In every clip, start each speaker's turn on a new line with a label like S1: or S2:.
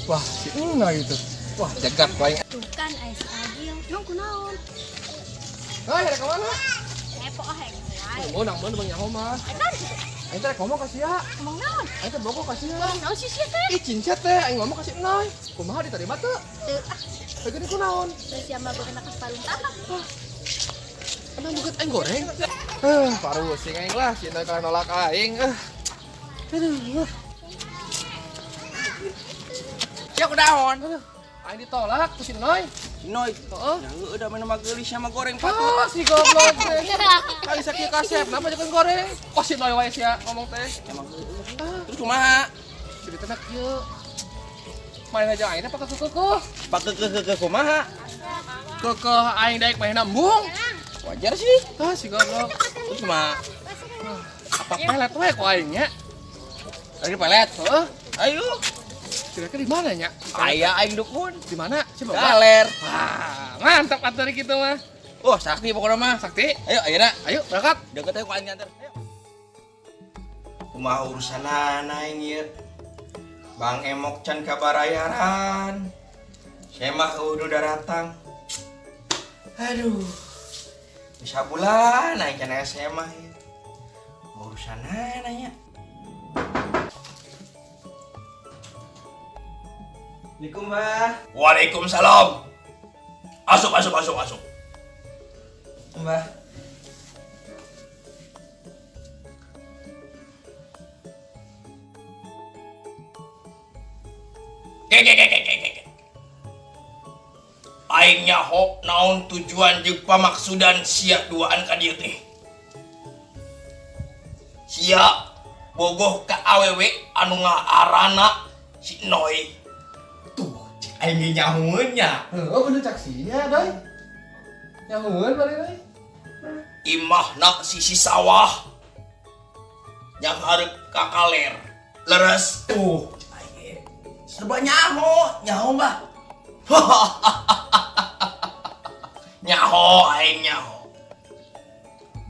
S1: Wah, si Ena gitu. Wah, jagat wae.
S2: Tuh kan ais agil. Nong kunaon?
S1: Hei, ada kemana?
S2: Epo ah yang mulai.
S1: Oh, nang beun Bang Nyaho mah.
S2: Edan gitu.
S1: Aing teh ngomong ka sia.
S2: Ngomong naon?
S1: Aing teh boko ka sia.
S2: Ngomong naon sih sia teh?
S1: Ih, cincet teh aing ngomong ka si Ena. Kumaha diterima teu?
S2: Teu ah,
S1: Peugeun kunaon?
S2: geus sia mah beuna ka parung tahap.
S1: Emang buket aing goreng. Paru sing aing lah, si Ena kana nolak aing. Aduh.
S3: Ya kudaon.
S1: Aing ditolak ku si Noy.
S3: Sinoy.
S1: Heeh.
S3: Ya udah main sama geulis sama goreng patut.
S1: Ah, si goblok teh. Aing sakieu kasep, kenapa jeung goreng? Oh, si Noy wae sia ngomong teh.
S3: Emang
S1: Ah,
S3: terus kumaha?
S1: ceritana kieu. Main aja aing teh pakai kekeuh.
S3: Pak ke kumaha?
S1: Kekeuh aing daek main nambung.
S3: Wajar sih.
S1: Ah, si goblok.
S3: Terus kumaha?
S1: Apa pelet we ku aing nya?
S3: Lagi pelet.
S1: Heeh.
S3: Ayo.
S1: Kira-kira di mana nya?
S3: Aya aing dukun.
S1: Di mana? Coba.
S3: Galer.
S1: Wah, mantap atuh kitu mah.
S3: Oh, sakti pokoknya mah.
S1: Sakti.
S3: Ayo, ayeuna.
S1: Ayo, berangkat.
S3: Deket aja ku aing nganter. Ayo. Kumaha urusanana aing ieu? Bang Emok can kabarayaran. Saya mah udah datang. Aduh. Bisa bulan aing can SMA ieu. Urusanana nya. Assalamualaikum, Mbah.
S4: Waalaikumsalam. Masuk.
S3: Mbah.
S4: Kek. Aing nyaho naon tujuan jeung pamaksudan sia duaan ka dieu teh. Sia bogoh ka awewe anu ngaranna si Noy. Tuh, aing nyahoeun nya.
S1: Heuh, bener cak sia, Doy. Nyahoeun bari Doy.
S4: Imahna sisi sawah. Yang hareup ka kaler. Leres. Tuh, aing serba nyaho Mbah. Nyaho aing nyaho.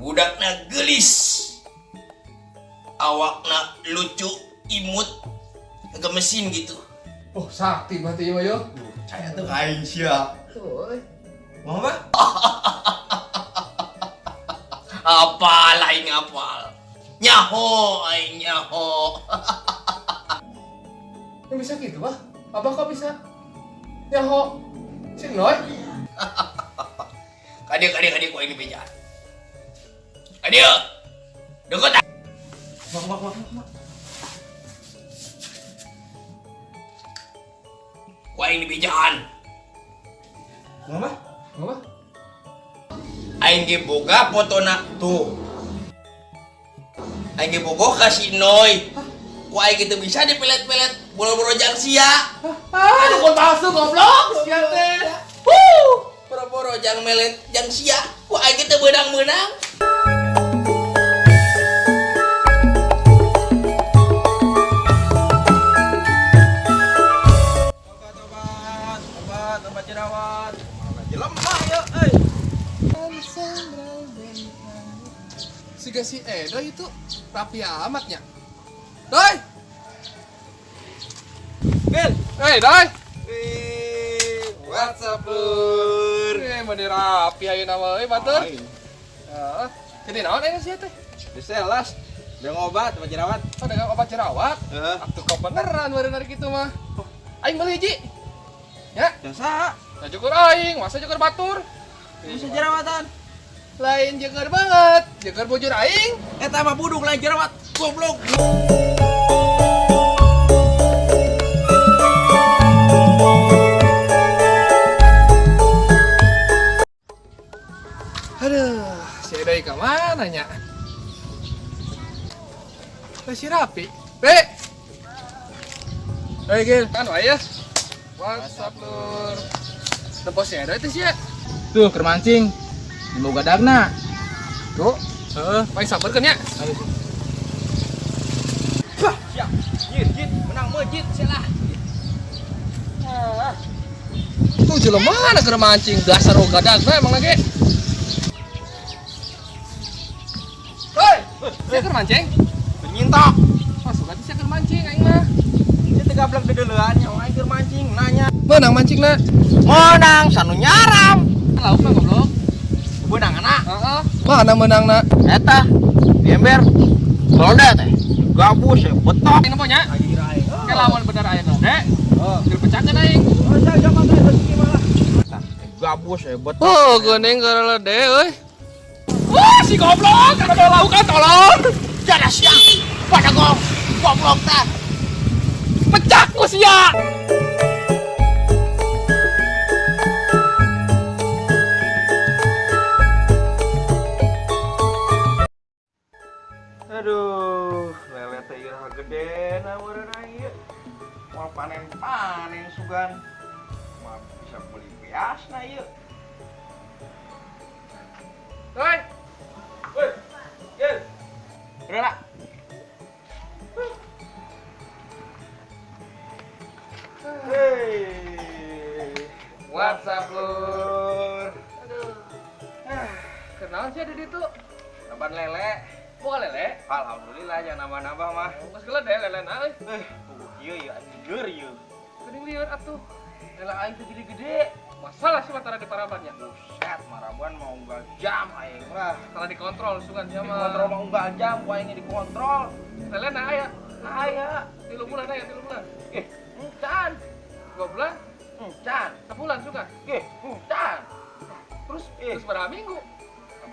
S4: Budakna geulis. Awakna lucu, imut, gemesin gitu.
S1: Oh, sakti berarti ieu mah yo.
S4: Saya tuh aing sia.
S1: Tuh.
S3: Mau, Mbah?
S4: Apal aing apal. Nyaho aing nyaho.
S1: Yang bisa gitu, Bah? Abang kok bisa? Nyaho. Si Noy.
S4: Kadia ku ini bejaan. Kadia. Deket.
S3: Mak.
S4: Ku ini bejaan.
S3: Mau, Mbah?
S1: Apa?
S4: Aing ge boga fotona tuh. Aing ge boga ka si Noy. Ku aing gitu bisa dipelet-pelet bolo-bolo jang sia.
S1: Aduh, kok masuk goblok. Sia teh.
S4: Boro-boro jang melet jang sia. Ku aing gitu beunang-beunang.
S3: Obat jerawat. Lemah ya, euy.
S1: Siga si Edo itu rapi amatnya. Doy.
S3: Bil.
S1: Doy.
S3: What's up, Lur?
S1: Mah rapi ayeuna mah euy batur. Heeh. Jadi naon aya sia teh?
S3: Diselas. Dengan obat jerawat.
S1: Oh, dagang obat jerawat.
S3: Heeh.
S1: Atuh kok beneran beureun hari kitu mah. Aing meuli hiji. Ya,
S3: Jasa.
S1: da cukur aing, masa cukur batur.
S3: Bisa jerawatan.
S1: Lain jeger banget, jeger bujur aing.
S3: Eta mah buduk lain jerawat. Goblok.
S1: Aduh, si Edo ke mana nya? Si Rapi. Hei Gil, kan wae ya. WhatsApp Lur. Tempo si Edo itu sih ya.
S3: Tuh, keur mancing. Di boga dagna.
S1: Tuh, paling sabarkeun nya.
S3: Bah, siap. Jit, menang mah jit, sialah.
S1: Tuh jelema mana keur mancing dasar oga dagna emang lagi. Hei, saya keur mancing.
S3: Penyintok.
S1: Masuk atuh saya keur mancing aing mah.
S3: gablek dedeulean nya aing keur mancing nanya.
S1: Menang mancingna.
S3: Menang sanu nyaram.
S1: Laukna goblok.
S3: Beunang anak.
S1: Heeh. Mana menangna?
S3: Eta di ember. Lode teh. Gabus ya betok.
S1: Ini apa nya?
S3: Lagi aing.
S1: Ke lawan bener aya teh. Dek.
S3: Oh.
S1: Dipecahkeun aing.
S3: Jangan teh rezeki malah. Gabus ya betok.
S1: Oh, geuning gara de euy. Wah, si goblok, kada bawa laukan tolong.
S3: Jada siang. Pada goblok teh.
S1: Pecah ku sia.
S3: Aduh, lele teh iraha gedena meureun ieu. Moal panen sugan. Mah bisa beli biasna ieu.
S1: Hei.
S3: Woi. Gel. Rela. Hey.
S1: What's up, Lur?
S2: Aduh.
S1: Kenaon sih ada di itu?
S3: Naban lele.
S1: Bukan lele.
S3: Alhamdulillah jangan nambah-nambah mah.
S1: Geus geledeh lelena euy.
S3: Ieu ieu anjeur ieu.
S1: Geuning lieur atuh. Lela aing teh gede-gede. Masalah sih matara di parabannya.
S3: Buset, marabuan mau unggal jam aing lah.
S1: Salah dikontrol sugan sia mah.
S3: Dikontrol mah unggal jam, ku aingnya dikontrol.
S1: Lelena aya.
S3: Aya.
S1: 3 bulan aya 3 bulan.
S3: Encan.
S1: 2 bulan,
S3: Encan.
S1: sebulan sugan.
S3: Encan.
S1: Terus berapa minggu?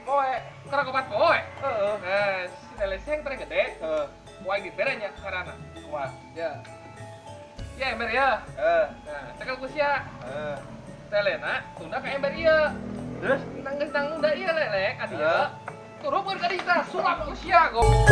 S3: Poe.
S1: Karena kopat poe.
S3: Heeh.
S1: Nah, si lele seng teh gede.
S3: Heeh.
S1: Poe diberenya karana.
S3: Kumaha?
S1: Ya. Ya ember ya.
S3: Heeh.
S1: Nah, tekel ku sia.
S3: Heeh.
S1: Telena tunda ka ember ieu.
S3: Terus
S1: Tanggeus tanggung da ieu lelek adieu.
S3: Heeh.
S1: Turupkeun ka dieu sulap ku sia goblok.